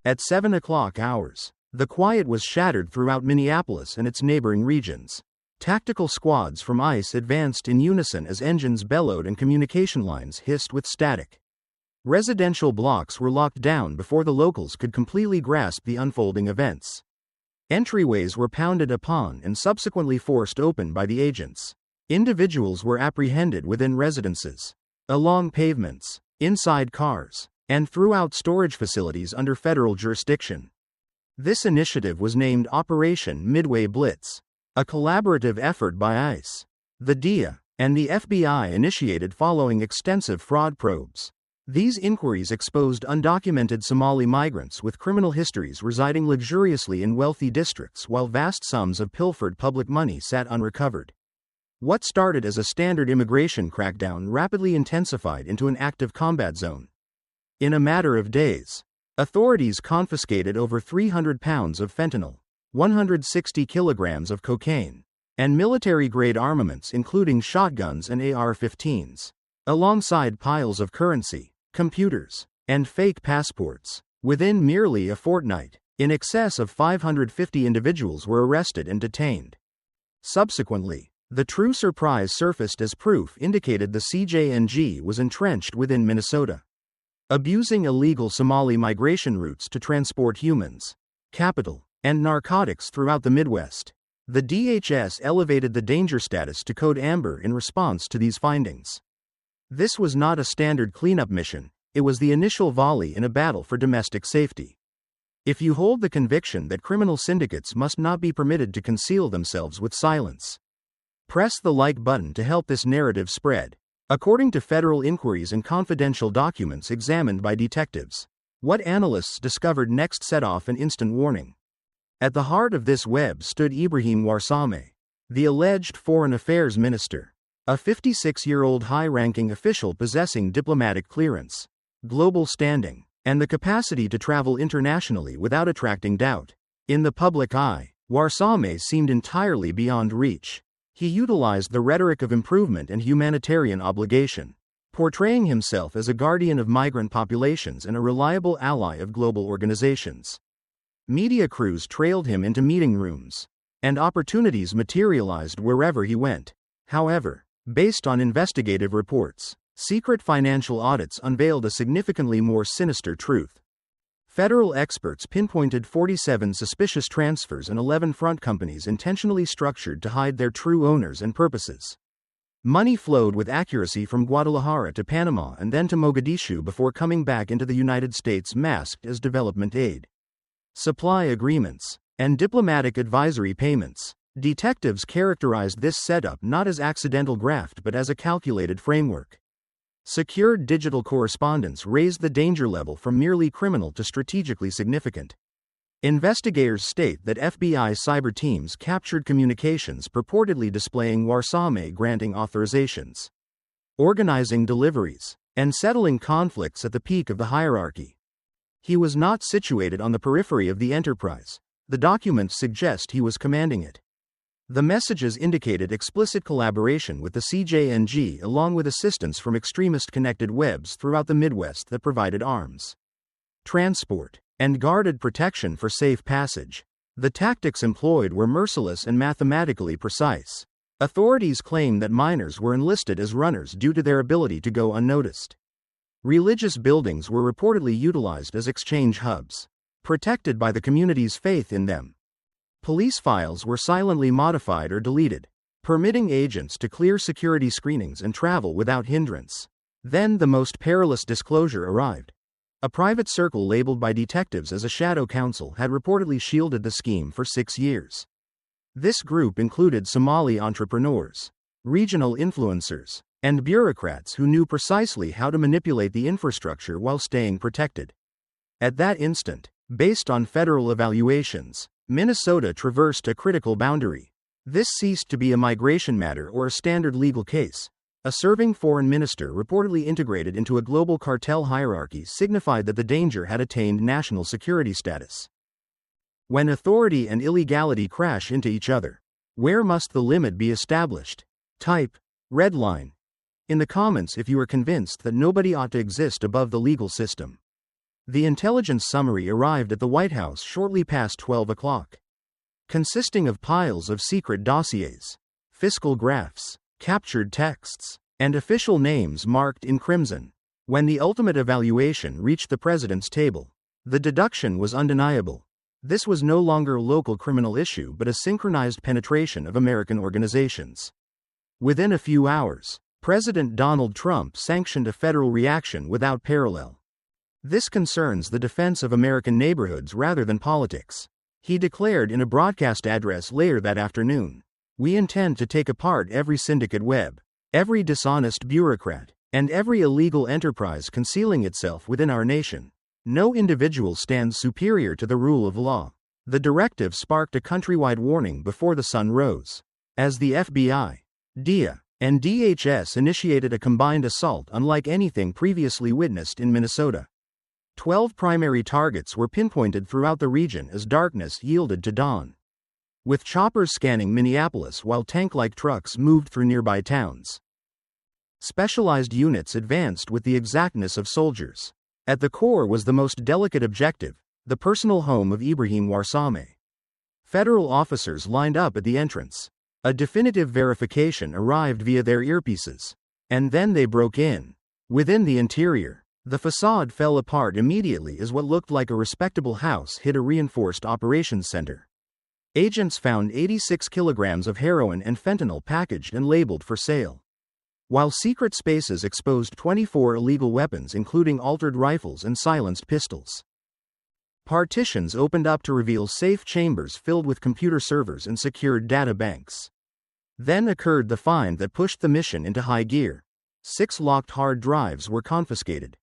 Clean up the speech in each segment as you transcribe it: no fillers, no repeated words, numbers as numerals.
At 7 o'clock hours, the quiet was shattered throughout Minneapolis and its neighboring regions. Tactical squads from ICE advanced in unison as engines bellowed and communication lines hissed with static. Residential blocks were locked down before the locals could completely grasp the unfolding events. Entryways were pounded upon and subsequently forced open by the agents. Individuals were apprehended within residences, along pavements, inside cars, and throughout storage facilities under federal jurisdiction. This initiative was named Operation Midway Blitz, a collaborative effort by ICE, the DEA, and the FBI initiated following extensive fraud probes. These inquiries exposed undocumented Somali migrants with criminal histories residing luxuriously in wealthy districts while vast sums of pilfered public money sat unrecovered. What started as a standard immigration crackdown rapidly intensified into an active combat zone. In a matter of days, authorities confiscated over 300 pounds of fentanyl, 160 kilograms of cocaine, and military-grade armaments including shotguns and AR-15s, alongside piles of currency, computers, and fake passports. Within merely a fortnight, in excess of 550 individuals were arrested and detained. Subsequently, the true surprise surfaced as proof indicated the CJNG was entrenched within Minnesota, abusing illegal Somali migration routes to transport humans, capital, and narcotics throughout the Midwest. The DHS elevated the danger status to Code Amber in response to these findings. This was not a standard cleanup mission, it was the initial volley in a battle for domestic safety. If you hold the conviction that criminal syndicates must not be permitted to conceal themselves with silence, press the like button to help this narrative spread. According to federal inquiries and confidential documents examined by detectives, what analysts discovered next set off an instant warning. At the heart of this web stood Ibrahim Warsame, the alleged foreign affairs minister, a 56-year-old high-ranking official possessing diplomatic clearance, global standing, and the capacity to travel internationally without attracting doubt. In the public eye, Warsame seemed entirely beyond reach. He utilized the rhetoric of improvement and humanitarian obligation, portraying himself as a guardian of migrant populations and a reliable ally of global organizations. Media crews trailed him into meeting rooms, and opportunities materialized wherever he went. However, based on investigative reports, secret financial audits unveiled a significantly more sinister truth. Federal experts pinpointed 47 suspicious transfers and 11 front companies intentionally structured to hide their true owners and purposes. Money flowed with accuracy from Guadalajara to Panama and then to Mogadishu before coming back into the United States masked as development aid, supply agreements, and diplomatic advisory payments. Detectives characterized this setup not as accidental graft but as a calculated framework. Secured digital correspondence raised the danger level from merely criminal to strategically significant. Investigators state that FBI cyber teams captured communications purportedly displaying Warsame granting authorizations, organizing deliveries, and settling conflicts at the peak of the hierarchy. He was not situated on the periphery of the enterprise. The documents suggest he was commanding it. The messages indicated explicit collaboration with the CJNG along with assistance from extremist-connected webs throughout the Midwest that provided arms, transport, and guarded protection for safe passage. The tactics employed were merciless and mathematically precise. Authorities claim that minors were enlisted as runners due to their ability to go unnoticed. Religious buildings were reportedly utilized as exchange hubs, protected by the community's faith in them. Police files were silently modified or deleted, permitting agents to clear security screenings and travel without hindrance. Then the most perilous disclosure arrived. A private circle labeled by detectives as a shadow council had reportedly shielded the scheme for 6 years. This group included Somali entrepreneurs, regional influencers, and bureaucrats who knew precisely how to manipulate the infrastructure while staying protected. At that instant, based on federal evaluations, Minnesota traversed a critical boundary. This ceased to be a migration matter or a standard legal case. A serving foreign minister reportedly integrated into a global cartel hierarchy signified that the danger had attained national security status. When authority and illegality crash into each other, where must the limit be established? Type red line in the comments if you are convinced that nobody ought to exist above the legal system. The intelligence summary arrived at the White House shortly past 12 o'clock, consisting of piles of secret dossiers, fiscal graphs, captured texts, and official names marked in crimson. When the ultimate evaluation reached the president's table, the deduction was undeniable. This was no longer a local criminal issue but a synchronized penetration of American organizations. Within a few hours, President Donald Trump sanctioned a federal reaction without parallel. This concerns the defense of American neighborhoods rather than politics. He declared in a broadcast address later that afternoon, "We intend to take apart every syndicate web, every dishonest bureaucrat, and every illegal enterprise concealing itself within our nation. No individual stands superior to the rule of law." The directive sparked a countrywide warning before the sun rose. As the FBI, DEA, and DHS initiated a combined assault unlike anything previously witnessed in Minnesota. 12 primary targets were pinpointed throughout the region as darkness yielded to dawn. With choppers scanning Minneapolis while tank-like trucks moved through nearby towns. Specialized units advanced with the exactness of soldiers. At the core was the most delicate objective, the personal home of Ibrahim Warsame. Federal officers lined up at the entrance. A definitive verification arrived via their earpieces. And then they broke in. Within the interior, the facade fell apart immediately as what looked like a respectable house hit a reinforced operations center. Agents found 86 kilograms of heroin and fentanyl packaged and labeled for sale, while secret spaces exposed 24 illegal weapons including altered rifles and silenced pistols. Partitions opened up to reveal safe chambers filled with computer servers and secured data banks. Then occurred the find that pushed the mission into high gear. 6 locked hard drives were confiscated,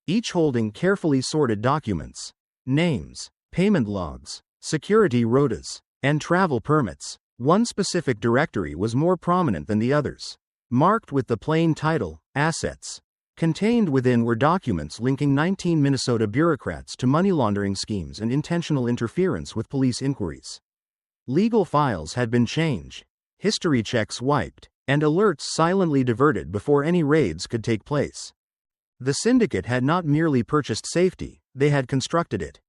each holding carefully sorted documents, names, payment logs, security rotas, and travel permits. One specific directory was more prominent than the others, marked with the plain title, Assets. Contained within were documents linking 19 Minnesota bureaucrats to money laundering schemes and intentional interference with police inquiries. Legal files had been changed, history checks wiped, and alerts silently diverted before any raids could take place. The syndicate had not merely purchased safety, they had constructed it.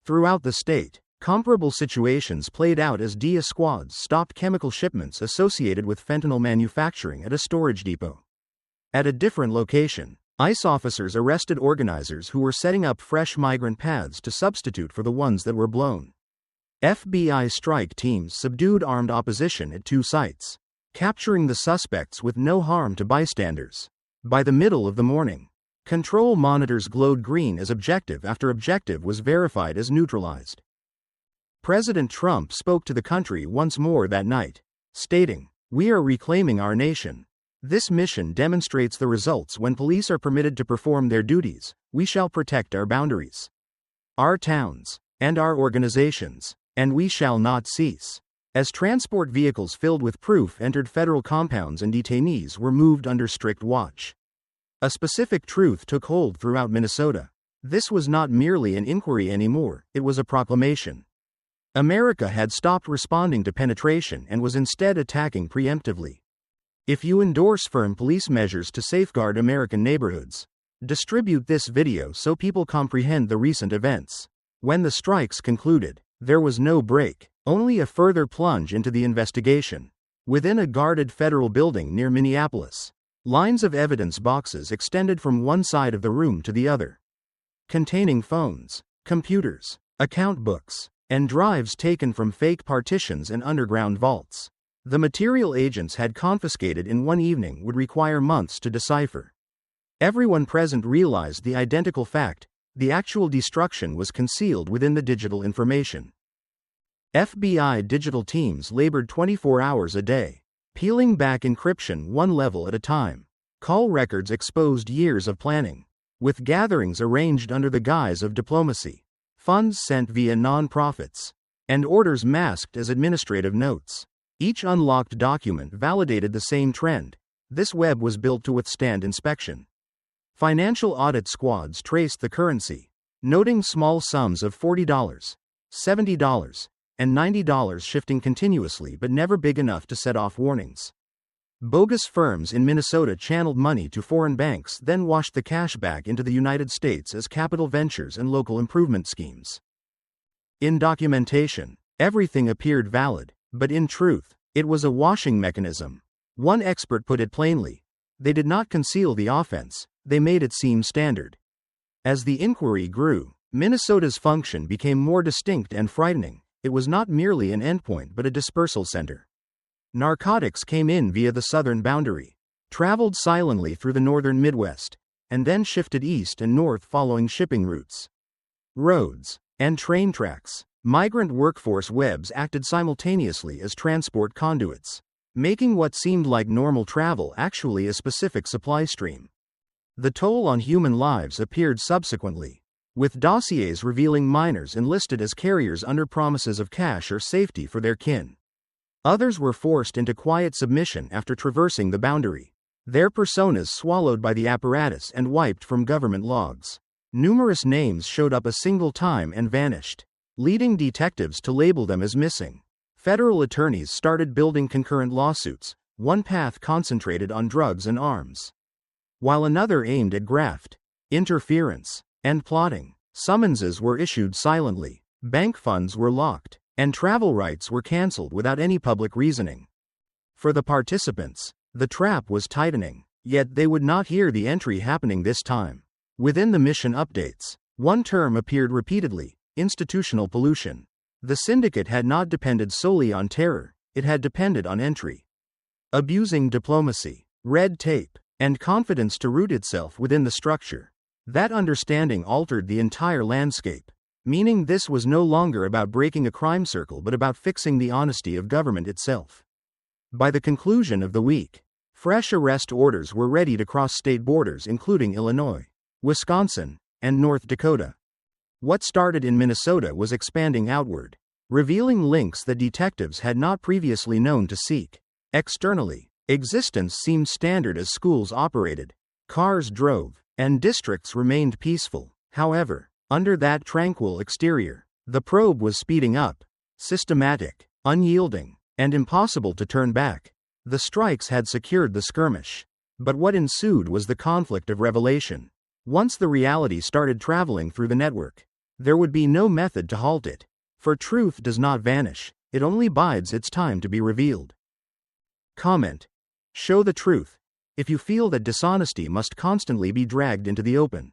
Throughout the state, comparable situations played out as DEA squads stopped chemical shipments associated with fentanyl manufacturing at a storage depot. At a different location, ICE officers arrested organizers who were setting up fresh migrant paths to substitute for the ones that were blown. FBI strike teams subdued armed opposition at 2 sites, capturing the suspects with no harm to bystanders. By the middle of the morning, control monitors glowed green as objective after objective was verified as neutralized. President Trump spoke to the country once more that night, stating, "We are reclaiming our nation. This mission demonstrates the results when police are permitted to perform their duties. We shall protect our boundaries, our towns, and our organizations, and we shall not cease." As transport vehicles filled with proof entered federal compounds and detainees were moved under strict watch, a specific truth took hold throughout Minnesota. This was not merely an inquiry anymore, it was a proclamation. America had stopped responding to penetration and was instead attacking preemptively. If you endorse firm police measures to safeguard American neighborhoods, distribute this video so people comprehend the recent events. When the strikes concluded, there was no break, only a further plunge into the investigation. Within a guarded federal building near Minneapolis, lines of evidence boxes extended from one side of the room to the other, containing phones, computers, account books, and drives taken from fake partitions and underground vaults. The material agents had confiscated in one evening would require months to decipher. Everyone present realized the identical fact: the actual destruction was concealed within the digital information. FBI digital teams labored 24 hours a day, peeling back encryption one level at a time. Call records exposed years of planning, with gatherings arranged under the guise of diplomacy, funds sent via non-profits, and orders masked as administrative notes. Each unlocked document validated the same trend: this web was built to withstand inspection. Financial audit squads traced the currency, noting small sums of $40, $70, and $90 shifting continuously but never big enough to set off warnings. Bogus firms in Minnesota channeled money to foreign banks, then washed the cash back into the United States as capital ventures and local improvement schemes. In documentation, everything appeared valid, but in truth, it was a washing mechanism. One expert put it plainly: they did not conceal the offense, they made it seem standard. As the inquiry grew, Minnesota's function became more distinct and frightening. It was not merely an endpoint but a dispersal center. Narcotics came in via the southern boundary, traveled silently through the northern Midwest, and then shifted east and north following shipping routes, roads, and train tracks. Migrant workforce webs acted simultaneously as transport conduits, making what seemed like normal travel actually a specific supply stream. The toll on human lives appeared subsequently, with dossiers revealing minors enlisted as carriers under promises of cash or safety for their kin. Others were forced into quiet submission after traversing the boundary, their personas swallowed by the apparatus and wiped from government logs. Numerous names showed up a single time and vanished, leading detectives to label them as missing. Federal attorneys started building concurrent lawsuits, one path concentrated on drugs and arms, while another aimed at graft, interference, and plotting. Summonses were issued silently, bank funds were locked, and travel rights were canceled without any public reasoning. For the participants, the trap was tightening, yet they would not hear the entry happening this time. Within the mission updates, one term appeared repeatedly: institutional pollution. The syndicate had not depended solely on terror, it had depended on entry, abusing diplomacy, red tape, and confidence to root itself within the structure. That understanding altered the entire landscape, meaning this was no longer about breaking a crime circle but about fixing the honesty of government itself. By the conclusion of the week, fresh arrest orders were ready to cross state borders, including Illinois, Wisconsin, and North Dakota. What started in Minnesota was expanding outward, revealing links that detectives had not previously known to seek. Externally, existence seemed standard as schools operated, cars drove, and districts remained peaceful. However, under that tranquil exterior, the probe was speeding up, systematic, unyielding, and impossible to turn back. The strikes had secured the skirmish, but what ensued was the conflict of revelation. Once the reality started traveling through the network, there would be no method to halt it, for truth does not vanish, it only bides its time to be revealed. Comment: show the truth if you feel that dishonesty must constantly be dragged into the open.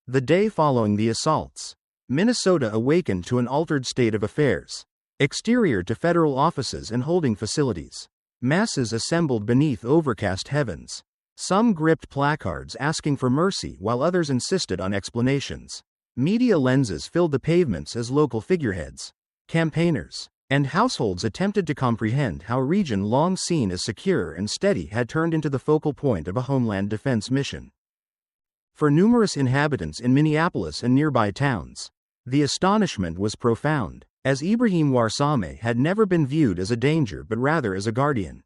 The day following the assaults, Minnesota awakened to an altered state of affairs. Exterior to federal offices and holding facilities, masses assembled beneath overcast heavens. Some gripped placards asking for mercy while others insisted on explanations. Media lenses filled the pavements as local figureheads, campaigners, and households attempted to comprehend how a region long seen as secure and steady had turned into the focal point of a homeland defense mission. For numerous inhabitants in Minneapolis and nearby towns, the astonishment was profound, as Ibrahim Warsame had never been viewed as a danger but rather as a guardian.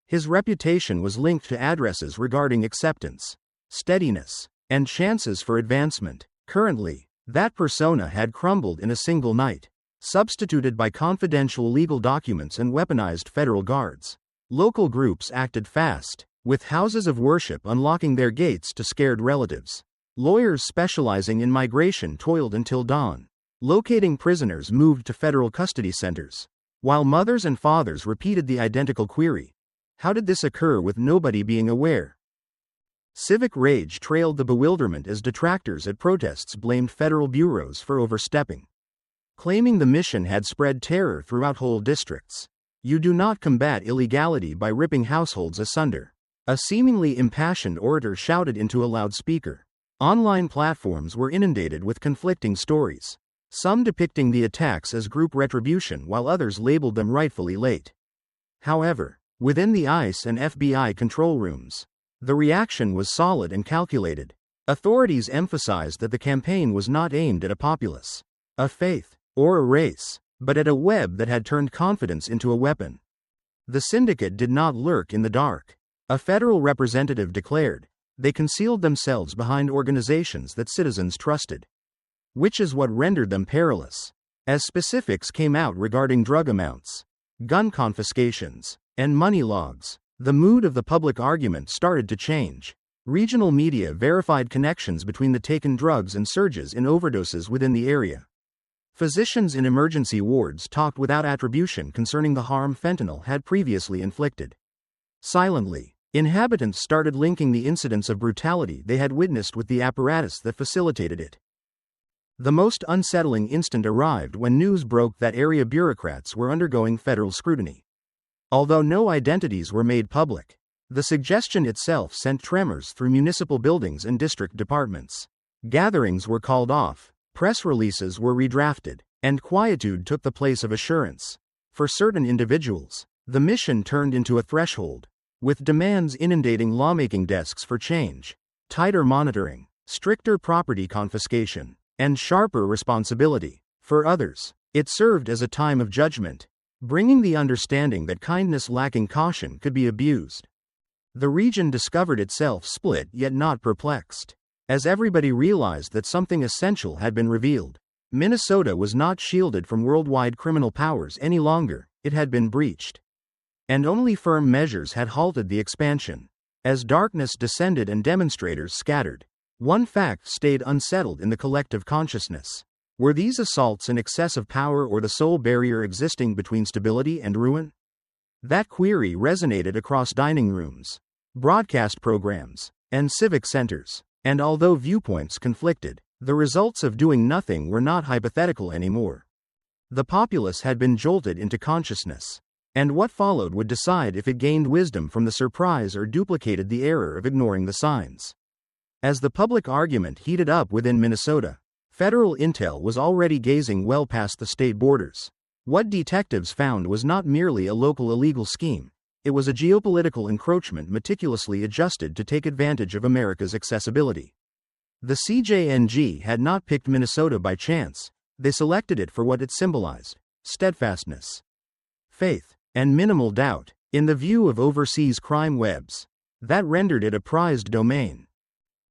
His reputation was linked to addresses regarding acceptance, steadiness, and chances for advancement. Currently, that persona had crumbled in a single night, substituted by confidential legal documents and weaponized federal guards. Local groups acted fast, with houses of worship unlocking their gates to scared relatives. Lawyers specializing in migration toiled until dawn, locating prisoners moved to federal custody centers, while mothers and fathers repeated the identical query: how did this occur with nobody being aware? Civic rage trailed the bewilderment as detractors at protests blamed federal bureaus for overstepping, claiming the mission had spread terror throughout whole districts. You do not combat illegality by ripping households asunder, a seemingly impassioned orator shouted into a loudspeaker. Online platforms were inundated with conflicting stories, some depicting the attacks as group retribution while others labeled them rightfully late. However, within the ICE and FBI control rooms, the reaction was solid and calculated. Authorities emphasized that the campaign was not aimed at a populace, a faith, or a race, but at a web that had turned confidence into a weapon. The syndicate did not lurk in the dark. A federal representative declared, they concealed themselves behind organizations that citizens trusted, which is what rendered them perilous. As specifics came out regarding drug amounts, gun confiscations, and money logs, The mood of the public argument started to change. Regional media verified connections between the taken drugs and surges in overdoses within the area. Physicians in emergency wards talked without attribution concerning the harm fentanyl had previously inflicted. Silently, inhabitants started linking the incidents of brutality they had witnessed with the apparatus that facilitated it. The most unsettling instant arrived when news broke that area bureaucrats were undergoing federal scrutiny. Although no identities were made public, the suggestion itself sent tremors through municipal buildings and district departments. Gatherings were called off, press releases were redrafted, and quietude took the place of assurance. For certain individuals, the mission turned into a threshold, with demands inundating lawmaking desks for change, tighter monitoring, stricter property confiscation, and sharper responsibility. For others, it served as a time of judgment, bringing the understanding that kindness lacking caution could be abused. The region discovered itself split yet not perplexed. As everybody realized that something essential had been revealed, Minnesota was not shielded from worldwide criminal powers any longer, it had been breached. And only firm measures had halted the expansion. As darkness descended and demonstrators scattered, one fact stayed unsettled in the collective consciousness. Were these assaults an excess of power or the sole barrier existing between stability and ruin? That query resonated across dining rooms, broadcast programs, and civic centers. And although viewpoints conflicted, the results of doing nothing were not hypothetical anymore. The populace had been jolted into consciousness, and what followed would decide if it gained wisdom from the surprise or duplicated the error of ignoring the signs. As the public argument heated up within Minnesota, federal intel was already gazing well past the state borders. What detectives found was not merely a local illegal scheme. It was a geopolitical encroachment meticulously adjusted to take advantage of America's accessibility. The CJNG had not picked Minnesota by chance, they selected it for what it symbolized: steadfastness, faith, and minimal doubt, in the view of overseas crime webs. That rendered it a prized domain.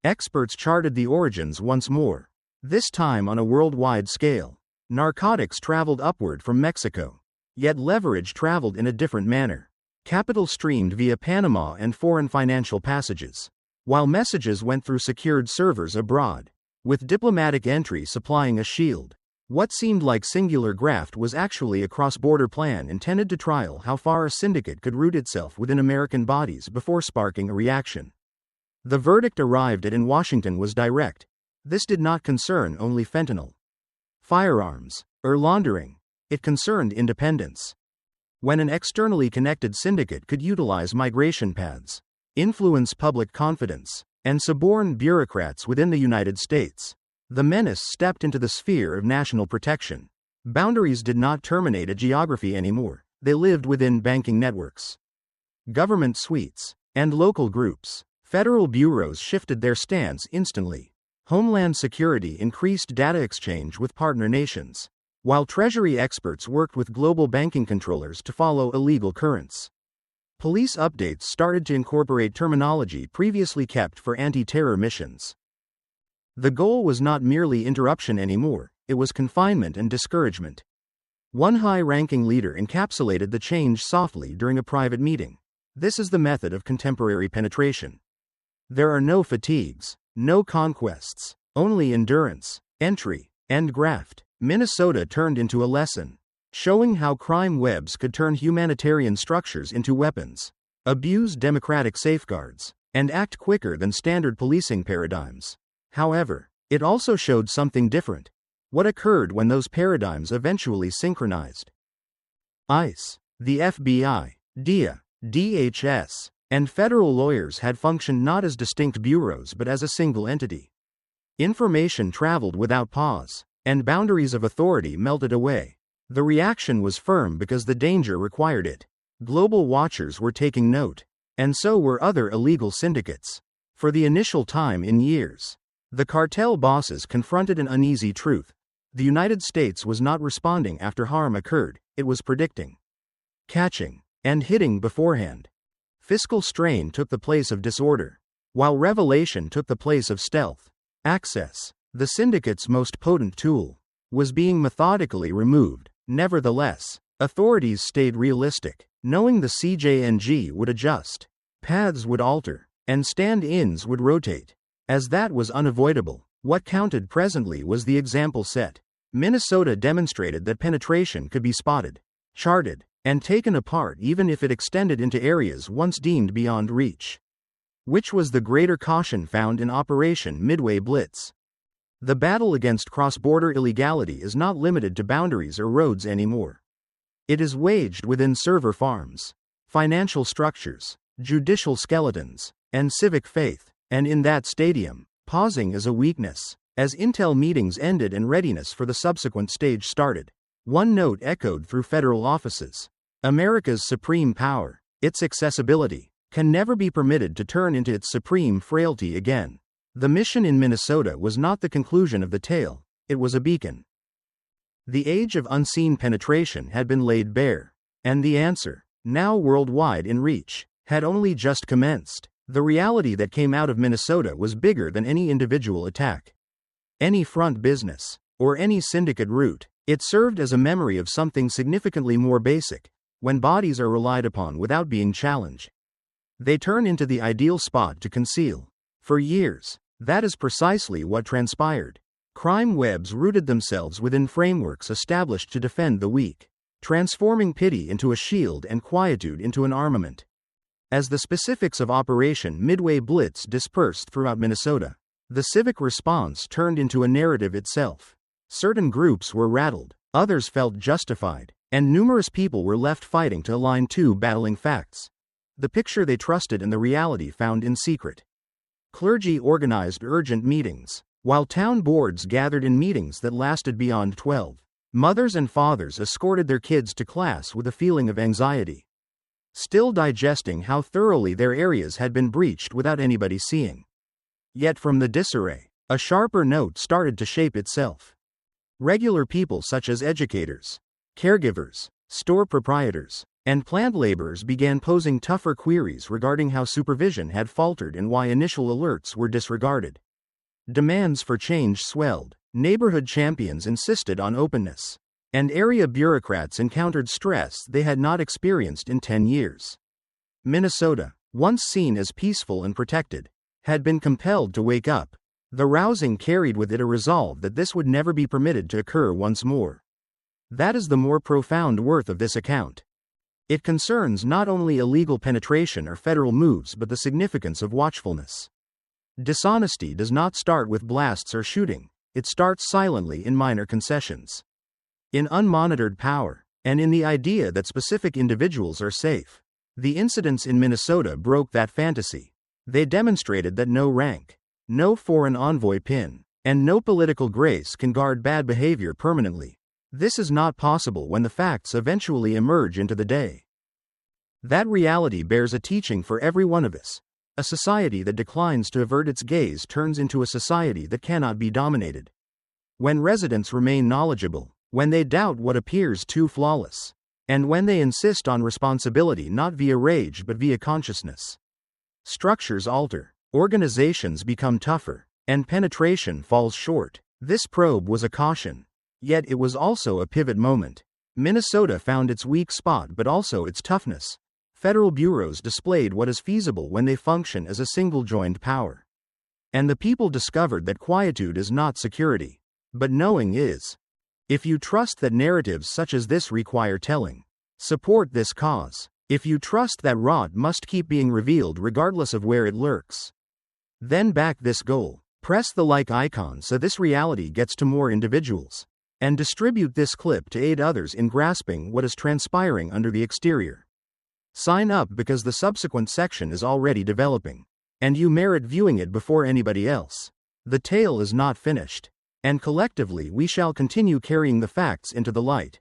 Experts charted the origins once more, this time on a worldwide scale. Narcotics traveled upward from Mexico, yet leverage traveled in a different manner. Capital streamed via Panama and foreign financial passages, while messages went through secured servers abroad, with diplomatic entry supplying a shield. What seemed like singular graft was actually a cross-border plan intended to trial how far a syndicate could root itself within American bodies before sparking a reaction. The verdict arrived at in Washington was direct. This did not concern only fentanyl, firearms, or laundering. It concerned independence. When an externally connected syndicate could utilize migration paths, influence public confidence, and suborn bureaucrats within the United States, the menace stepped into the sphere of national protection. Boundaries did not terminate at geography anymore, they lived within banking networks, government suites, and local groups. Federal bureaus shifted their stance instantly. Homeland Security increased data exchange with partner nations, while Treasury experts worked with global banking controllers to follow illegal currents. Police updates started to incorporate terminology previously kept for anti-terror missions. The goal was not merely interruption anymore, it was confinement and discouragement. One high-ranking leader encapsulated the change softly during a private meeting. This is the method of contemporary penetration. There are no fatigues, no conquests, only endurance, entry, and graft. Minnesota turned into a lesson, showing how crime webs could turn humanitarian structures into weapons, abuse democratic safeguards, and act quicker than standard policing paradigms. However, it also showed something different. What occurred when those paradigms eventually synchronized? ICE, the FBI, DEA, DHS, and federal lawyers had functioned not as distinct bureaus but as a single entity. Information traveled without pause, and boundaries of authority melted away. The reaction was firm because the danger required it. Global watchers were taking note, and so were other illegal syndicates. For the initial time in years, the cartel bosses confronted an uneasy truth. The United States was not responding after harm occurred, it was predicting, catching, and hitting beforehand. Fiscal strain took the place of disorder, while revelation took the place of stealth. Access, the syndicate's most potent tool, was being methodically removed. Nevertheless, authorities stayed realistic. knowing the CJNG would adjust, paths would alter, and stand-ins would rotate. As that was unavoidable, what counted presently was the example set. Minnesota demonstrated that penetration could be spotted, charted, and taken apart even if it extended into areas once deemed beyond reach. Which was the greater caution found in Operation Midway Blitz. The battle against cross-border illegality is not limited to boundaries or roads anymore. It is waged within server farms, financial structures, judicial skeletons, and civic faith. And in that stadium, pausing is a weakness. As intel meetings ended and readiness for the subsequent stage started, one note echoed through federal offices. America's supreme power, its accessibility, can never be permitted to turn into its supreme frailty again. The mission in Minnesota was not the conclusion of the tale, it was a beacon. The age of unseen penetration had been laid bare, and the answer, now worldwide in reach, had only just commenced. The reality that came out of Minnesota was bigger than any individual attack, any front business, or any syndicate route. It served as a memory of something significantly more basic. When bodies are relied upon without being challenged, they turn into the ideal spot to conceal. For years, that is precisely what transpired. Crime webs rooted themselves within frameworks established to defend the weak, transforming pity into a shield and quietude into an armament. As the specifics of Operation Midway Blitz dispersed throughout Minnesota, the civic response turned into a narrative itself. Certain groups were rattled, others felt justified, and numerous people were left fighting to align two battling facts: the picture they trusted and the reality found in secret. Clergy organized urgent meetings, while town boards gathered in meetings that lasted beyond 12. Mothers and fathers escorted their kids to class with a feeling of anxiety, still digesting how thoroughly their areas had been breached without anybody seeing. Yet from the disarray, a sharper note started to shape itself. Regular people such as educators, caregivers, store proprietors, and plant laborers began posing tougher queries regarding how supervision had faltered and why initial alerts were disregarded. Demands for change swelled, neighborhood champions insisted on openness, and area bureaucrats encountered stress they had not experienced in 10 years. Minnesota, once seen as peaceful and protected, had been compelled to wake up. The rousing carried with it a resolve that this would never be permitted to occur once more. That is the more profound worth of this account. It concerns not only illegal penetration or federal moves but the significance of watchfulness. Dishonesty does not start with blasts or shooting, it starts silently in minor concessions, in unmonitored power, and in the idea that specific individuals are safe. The incidents in Minnesota broke that fantasy. They demonstrated that no rank, no foreign envoy pin, and no political grace can guard bad behavior permanently. This is not possible when the facts eventually emerge into the day. That reality bears a teaching for every one of us. A society that declines to avert its gaze turns into a society that cannot be dominated. When residents remain knowledgeable, when they doubt what appears too flawless, and when they insist on responsibility not via rage but via consciousness, structures alter, organizations become tougher, and penetration falls short. This probe was a caution. Yet it was also a pivot moment. Minnesota found its weak spot but also its toughness. Federal bureaus displayed what is feasible when they function as a single-joined power. And the people discovered that quietude is not security, but knowing is. If you trust that narratives such as this require telling, support this cause. If you trust that rot must keep being revealed regardless of where it lurks, then back this goal. Press the like icon so this reality gets to more individuals, and distribute this clip to aid others in grasping what is transpiring under the exterior. Sign up because the subsequent section is already developing, and you merit viewing it before anybody else. The tale is not finished, and collectively we shall continue carrying the facts into the light.